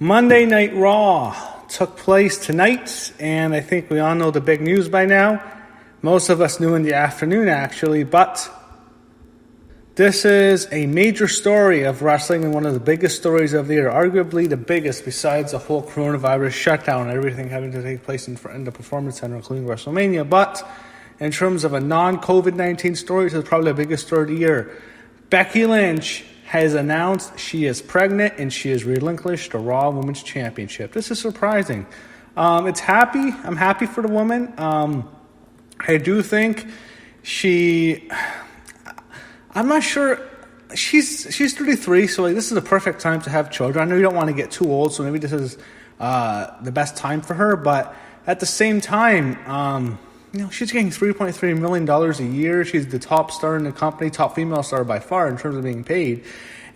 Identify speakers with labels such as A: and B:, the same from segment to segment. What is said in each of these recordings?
A: Monday Night Raw took place tonight, and I think we all know the big news by now. Most of us knew in the afternoon, actually, but this is a major story of wrestling and one of the biggest stories of the year, arguably the biggest besides the whole coronavirus shutdown and everything having to take place in the Performance Center, including WrestleMania. But in terms of a non-COVID-19 story, this is probably the biggest story of the year. Becky Lynch has announced she is pregnant and she has relinquished the Raw Women's Championship. This is surprising. I'm happy for the woman. I do think I'm not sure. She's 33, so this is a perfect time to have children. I know you don't want to get too old, so maybe this is the best time for her. But at the same time, she's getting $3.3 million a year. She's the top star in the company, top female star by far in terms of being paid.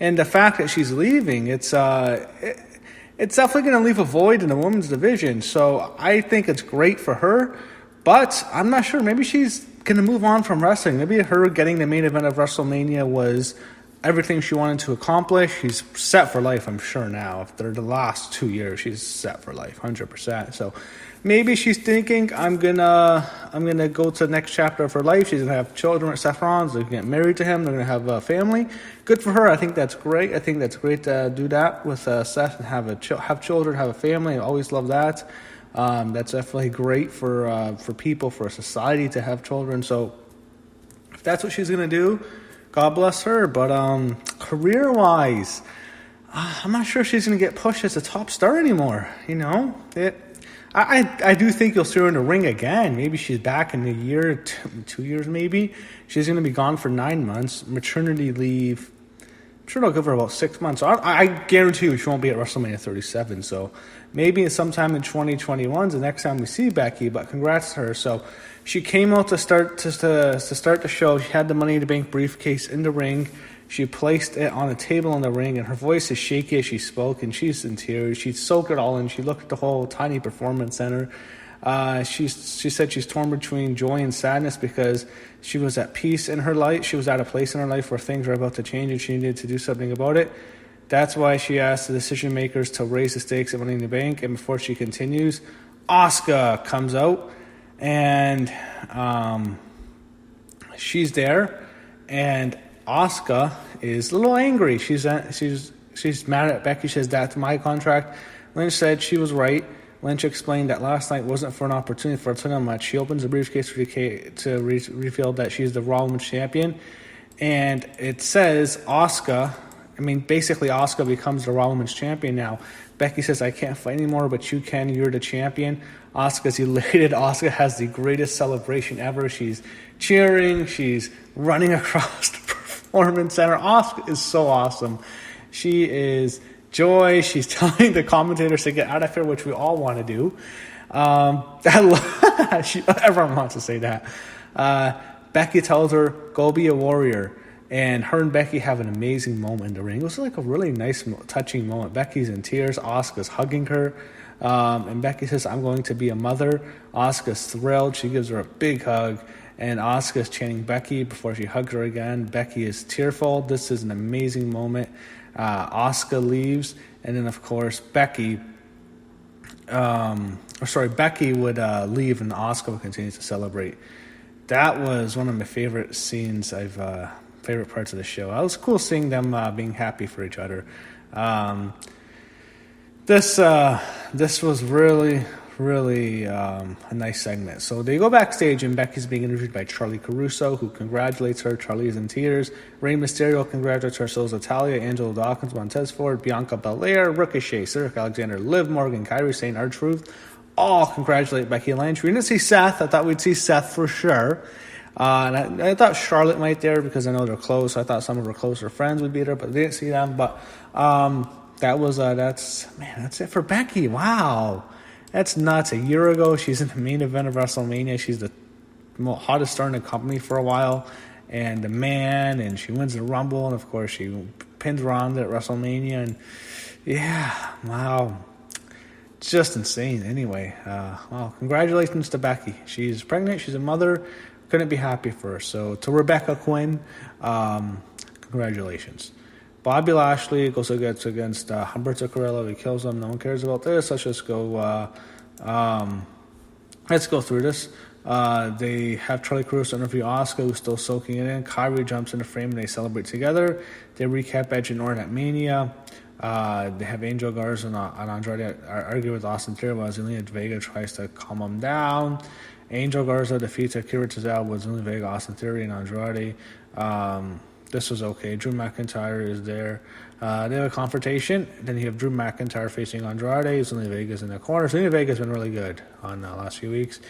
A: And the fact that she's leaving, it's definitely going to leave a void in the women's division. So I think it's great for her, but I'm not sure. Maybe she's going to move on from wrestling. Maybe her getting the main event of WrestleMania was everything she wanted to accomplish. She's set for life, I'm sure now. After the last 2 years, she's set for life, 100%. So maybe she's thinking, I'm gonna go to the next chapter of her life. She's gonna have children with Seth Rollins. They're gonna get married to him. They're gonna have a family. Good for her. I think that's great. I think that's great to do that with Seth and have children, have a family. I always love that. That's definitely great for people, for society to have children. So if that's what she's gonna do, God bless her. But career-wise, I'm not sure if she's going to get pushed as a top star anymore. I do think you'll see her in the ring again. Maybe she's back in a year, 2 years maybe. She's going to be gone for 9 months. Maternity leave, I'm sure they'll give her about 6 months. So I guarantee you she won't be at WrestleMania 37. So maybe sometime in 2021 is the next time we see Becky. But congrats to her. So she came out to start the show. She had the Money in the Bank briefcase in the ring. She placed it on a table in the ring, and her voice is shaky as she spoke, and she's in tears. She soaked it all in. She looked at the whole tiny Performance Center. She said she's torn between joy and sadness because she was at peace in her life. She was at a place in her life where things were about to change, and she needed to do something about it. That's why she asked the decision makers to raise the stakes at Money in the Bank. And before she continues, Asuka comes out. And she's there, and Asuka is a little angry. She's mad at Becky. She says, "That's my contract." Lynch said she was right. Lynch explained that last night wasn't for an opportunity for a title match. She opens the briefcase to reveal that she's the Raw Women's Champion, and it says Asuka. Basically Asuka becomes the Raw Women's Champion now. Becky says, "I can't fight anymore, but you can. You're the champion." Asuka's elated. Asuka has the greatest celebration ever. She's cheering. She's running across the Performance Center. Asuka is so awesome. She is joy. She's telling the commentators to get out of here, which we all want to do. Everyone wants to say that. Becky tells her, "Go be a warrior." And her and Becky have an amazing moment in the ring. It was like a really nice, touching moment. Becky's in tears. Asuka's hugging her. And Becky says, "I'm going to be a mother." Asuka's thrilled. She gives her a big hug. And Asuka's chanting Becky before she hugs her again. Becky is tearful. This is an amazing moment. Asuka leaves. And then, of course, Becky would leave and Asuka would continue to celebrate. That was one of my favorite scenes favorite parts of the show. It was cool seeing them being happy for each other. This was really a nice segment. So they go backstage and Becky's being interviewed by Charlie Caruso, who congratulates her. Charlie is in tears. Rey Mysterio congratulates her. So is Natalya, Angelo Dawkins, Montez Ford, Bianca Belair, Ricochet, Cedric Alexander, Liv Morgan, Kairi Sane, R-Truth. All congratulate Becky Lynch. We didn't see Seth. I thought we'd see Seth for sure. And I thought Charlotte might there because I know they're close. So I thought some of her closer friends would be there, but I didn't see them. But that's it for Becky. Wow, that's nuts. A year ago, she's in the main event of WrestleMania. She's the hottest star in the company for a while, and and she wins the Rumble, and of course she pins Ronda at WrestleMania. And yeah, wow, just insane. Anyway, well, congratulations to Becky. She's pregnant. She's a mother. Couldn't be happy for her. So to Rebecca Quinn, congratulations. Bobby Lashley goes against Humberto Carrillo. He kills him. No one cares about this. Let's just go. Let's go through this. They have Charlie Caruso interview Asuka, who's still soaking it in. Kyrie jumps in the frame and they celebrate together. They recap Edge and Orton at Mania. They have Angel Garza and Andrade argue with Austin Theory while Zelina Vega tries to calm him down. Angel Garza defeats Akira Tozawa with Zelina Vega, Austin Theory, and Andrade. This was okay. Drew McIntyre is there. They have a confrontation. Then you have Drew McIntyre facing Andrade. Zelina Vega's in the corner. Zelina Vega's been really good on the last few weeks.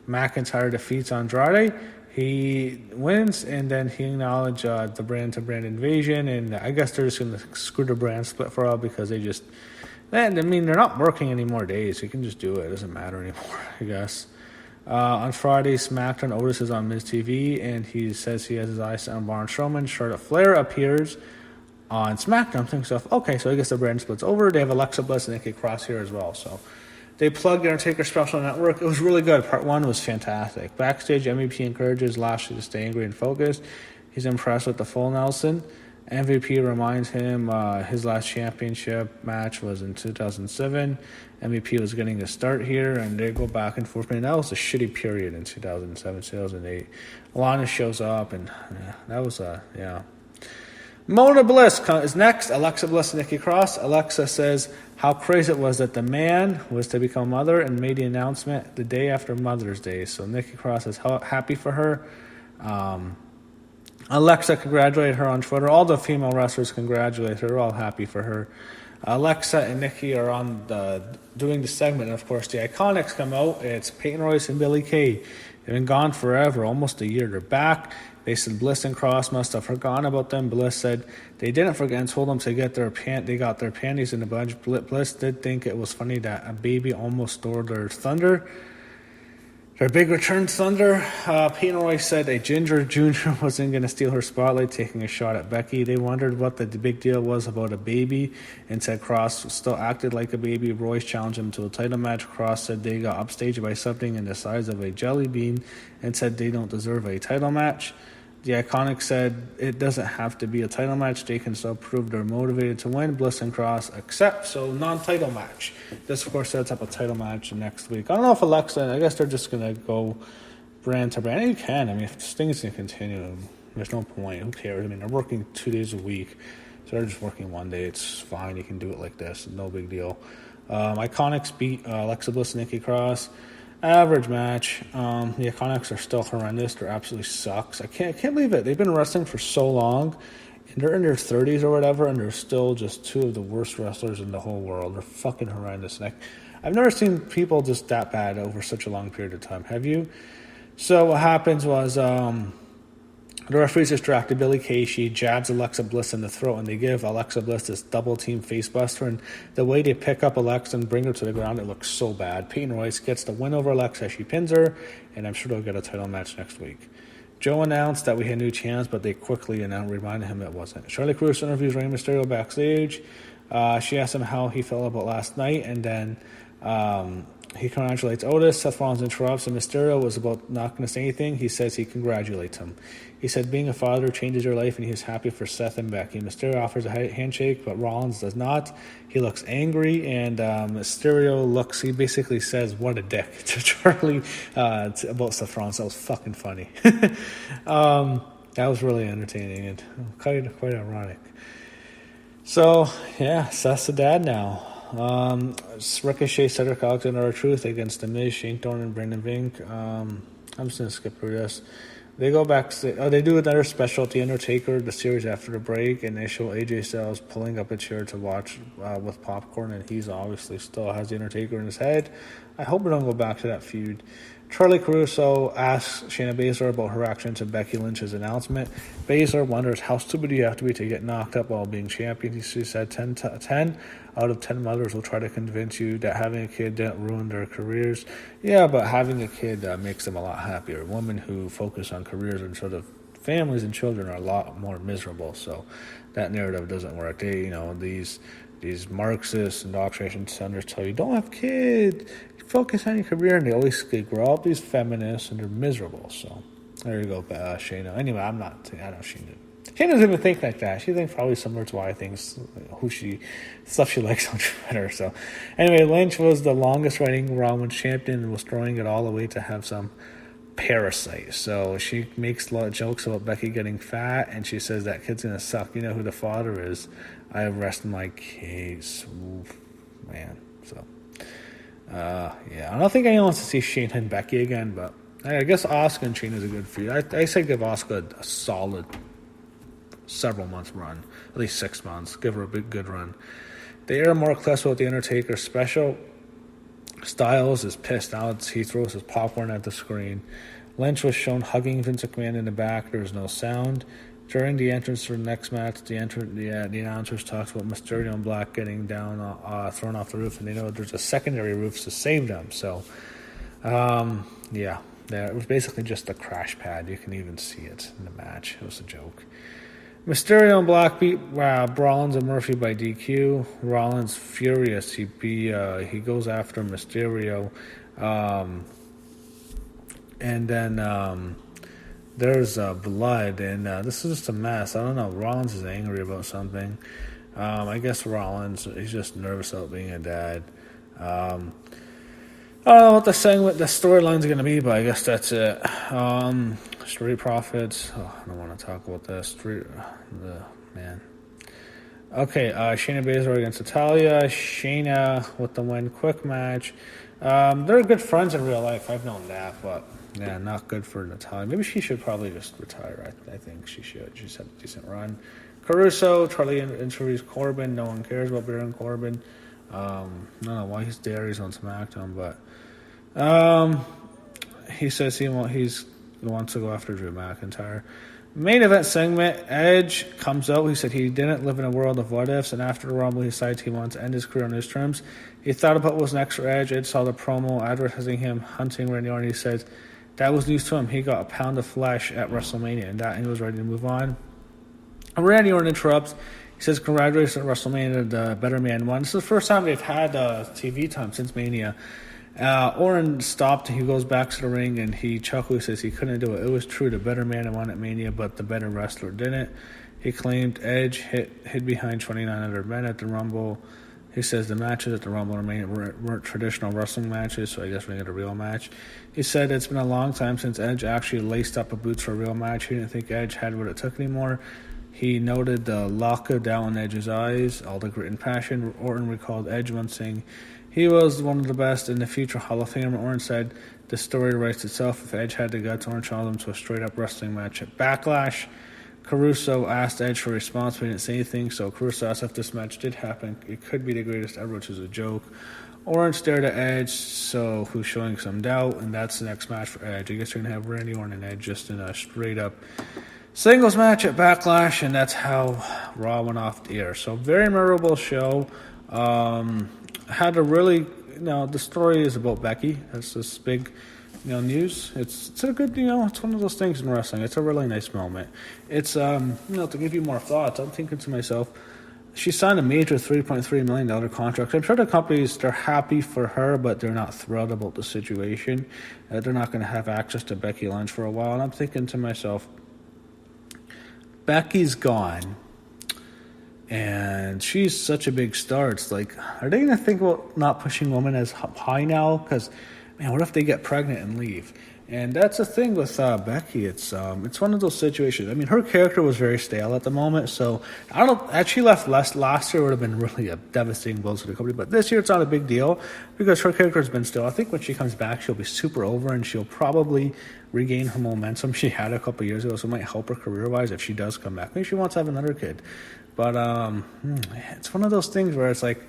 A: McIntyre defeats Andrade. He wins, and then he acknowledged the brand-to-brand invasion, and I guess they're just going to screw the brand split for all because they just... I mean, they're not working any more days. You can just do it. It doesn't matter anymore, I guess. On Friday, SmackDown, Otis is on Miz TV, and he says he has his eyes set on Braun Strowman. Charlotte Flair appears on SmackDown. Thinks of, okay, so I guess the brand split's over. They have Alexa Bliss and Nikki Cross here as well, so... They plugged the Undertaker Special Network. It was really good. Part 1 was fantastic. Backstage, MVP encourages Lashley to stay angry and focused. He's impressed with the full Nelson. MVP reminds him his last championship match was in 2007. MVP was getting a start here, and they go back and forth. And that was a shitty period in 2007, 2008. Lana shows up, and that was Mona Bliss is next. Alexa Bliss and Nikki Cross. Alexa says how crazy it was that the man was to become mother and made the announcement the day after Mother's Day. So Nikki Cross is happy for her. Alexa congratulated her on Twitter. All the female wrestlers congratulate her. They're all happy for her. Alexa and Nikki are on doing the segment. And of course, the Iconics come out. It's Peyton Royce and Billie Kay. They've been gone forever, almost a year. They're back. They said Bliss and Cross must have forgotten about them. Bliss said they didn't forget and told them to get they got their panties in the bunch. Bliss did think it was funny that a baby almost stole their thunder. Their big return thunder. Peyton Royce said a Ginger Jr. wasn't going to steal her spotlight, taking a shot at Becky. They wondered what the big deal was about a baby and said Cross still acted like a baby. Royce challenged him to a title match. Cross said they got upstaged by something in the size of a jelly bean and said they don't deserve a title match. The Iconics said it doesn't have to be a title match. They can still prove they're motivated to win. Bliss and Cross accept, so non-title match. This, of course, sets up a title match next week. I don't know if Alexa, I guess they're just going to go brand to brand. You can. I mean, if this thing is going to continue, there's no point. Who cares? I mean, they're working 2 days a week, so they're just working one day. It's fine. You can do it like this. No big deal. Iconics beat Alexa Bliss and Nikki Cross. Average match. The Iconics are still horrendous. They're absolutely sucks. I can't believe it. They've been wrestling for so long, and they're in their 30s or whatever, and they're still just 2 of the worst wrestlers in the whole world. They're fucking horrendous. And I've never seen people just that bad over such a long period of time. Have you? So what happens was the referees distracted Billie Kay. She jabs Alexa Bliss in the throat, and they give Alexa Bliss this double-team facebuster. And the way they pick up Alexa and bring her to the ground, it looks so bad. Peyton Royce gets the win over Alexa. She pins her, and I'm sure they'll get a title match next week. Joe announced that we had new champs, but they quickly reminded him it wasn't. Charlie Caruso interviews Rey Mysterio backstage. She asked him how he felt about last night, and then he congratulates Otis. Seth Rollins interrupts, and Mysterio was about not going to say anything. He says he congratulates him. He said being a father changes your life, and he's happy for Seth and Becky. Mysterio offers a handshake, but Rollins does not. He looks angry, and Mysterio he basically says, what a dick, to Charlie about Seth Rollins. That was fucking funny. That was really entertaining and quite ironic. So, yeah, Seth's a dad now. Ricochet, Cedric Alexander, R-Truth against The Miz, Shane Thorne, and Brandon Vink. I'm just going to skip through this. They go back. They do another special at The Undertaker, the series after the break, and they show AJ Styles pulling up a chair to watch with popcorn, and he's obviously still has The Undertaker in his head. I hope we don't go back to that feud. Charlie Caruso asks Shayna Baszler about her reaction to Becky Lynch's announcement. Baszler wonders how stupid you have to be to get knocked up while being champion. She said 10 out of 10 mothers will try to convince you that having a kid didn't ruin their careers. Yeah, but having a kid makes them a lot happier. Women who focus on careers and sort of families and children are a lot more miserable. So that narrative doesn't work. These Marxist indoctrination centers tell you, don't have kids, focus on your career, and they grow up these feminists, and they're miserable. So there you go, Shayna. Anyway, I know Shayna. She doesn't even think like that. She thinks probably similar to why I think stuff she likes on Twitter. So, anyway, Lynch was the longest reigning Raw Women's Champion and was throwing it all away to have some parasite. So she makes a lot of jokes about Becky getting fat, and she says that kid's gonna suck. You know who the father is? I rest my case. Oof, man. So, yeah, I don't think anyone wants to see Shayna and Becky again, but I guess Asuka and Shayna is a good feud. I say give Asuka a solid several months run, at least 6 months. Give her a big good run. They are more clips about the Undertaker special. Styles is pissed out. He throws his popcorn at the screen. Lynch was shown hugging Vince McMahon in the back. There's no sound. During the entrance for the next match, the announcers talks about Mysterio and Black getting down, thrown off the roof, and they know there's a secondary roof to save them. So, yeah, it was basically just a crash pad. You can even see it in the match. It was a joke. Mysterio and Black beat Rollins and Murphy by DQ. Rollins furious. He goes after Mysterio, and then there's blood, and this is just a mess. I don't know. Rollins is angry about something. I guess Rollins, he's just nervous about being a dad. I don't know what the storyline's going to be, but I guess that's it. Street Profits. Oh, I don't want to talk about this. Man. Okay, Shayna Baszler against Natalya. Shayna with the win. Quick match. They're good friends in real life. I've known that, but yeah, not good for Natalya. Maybe she should probably just retire. I think she should. She's had a decent run. Caruso, Charlie introduces Corbin. No one cares about Baron Corbin. I don't know why he's there. He's on SmackDown, but he says he wants to go after Drew McIntyre. Main event segment, Edge comes out. He said he didn't live in a world of what ifs, and after the Rumble, he decides he wants to end his career on his terms. He thought about what was next for Edge. Edge saw the promo advertising him hunting Randy Orton. He says that was news to him. He got a pound of flesh at WrestleMania, and he was ready to move on. Randy Orton interrupts. He says, congratulations on WrestleMania, the better man won. This is the first time they've had TV time since Mania. Orton stopped. He goes back to the ring and he chuckles. He says he couldn't do it. It was true. The better man won at Mania, but the better wrestler didn't. He claimed Edge hid behind 2,900 men at the Rumble. He says the matches at the Rumble and Mania weren't traditional wrestling matches, so I guess we get a real match. He said it's been a long time since Edge actually laced up a boots for a real match. He didn't think Edge had what it took anymore. He noted the lockdown in Edge's eyes, all the grit and passion. Orton recalled Edge once saying he was one of the best in the future Hall of Famer. Orton said the story writes itself. If Edge had the guts, Orton challenged him to a straight-up wrestling match at Backlash. Caruso asked Edge for a response, but he didn't say anything, so Caruso asked if this match did happen. It could be the greatest ever, which is a joke. Orton stared at Edge, so who's showing some doubt, and that's the next match for Edge. I guess you're going to have Randy Orton and Edge just in a straight-up singles match at Backlash, and that's how Raw went off the air. So very memorable show. Had a really, the story is about Becky. That's this big, news. It's a good, it's one of those things in wrestling. It's a really nice moment. It's, to give you more thoughts, I'm thinking to myself, she signed a major $3.3 million contract. I'm sure the companies, they're happy for her, but they're not thrilled about the situation. They're not going to have access to Becky Lynch for a while. And I'm thinking to myself, Becky's gone, and she's such a big star. It's like, are they going to think about not pushing women as high now? Because, man, what if they get pregnant and leave? And that's the thing with Becky. It's one of those situations. I mean, her character was very stale at the moment, so I don't know. Had she left last year, it would have been really a devastating blow to the company. But this year, it's not a big deal because her character has been stale. I think when she comes back, she'll be super over, and she'll probably regain her momentum she had a couple years ago. So it might help her career-wise if she does come back. Maybe she wants to have another kid. But it's one of those things where it's like,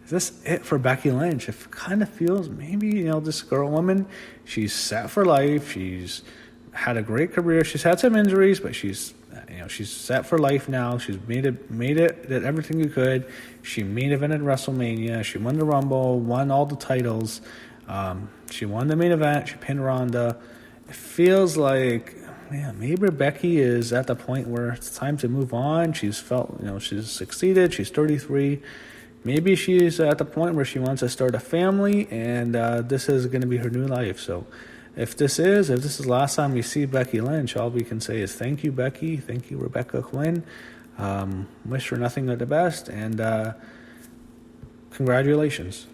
A: is this it for Becky Lynch? It kind of feels maybe, this girl-woman, she's set for life. She's had a great career. She's had some injuries, but she's set for life now. She's made it, did everything you could. She main evented WrestleMania. She won the Rumble, won all the titles. She won the main event. She pinned Ronda. It feels like, maybe Becky is at the point where it's time to move on. She's felt, she's succeeded. She's 33. Maybe she's at the point where she wants to start a family, and this is going to be her new life. So if this is the last time we see Becky Lynch, all we can say is thank you, Becky. Thank you, Rebecca Quinn. Wish her nothing but the best, and congratulations.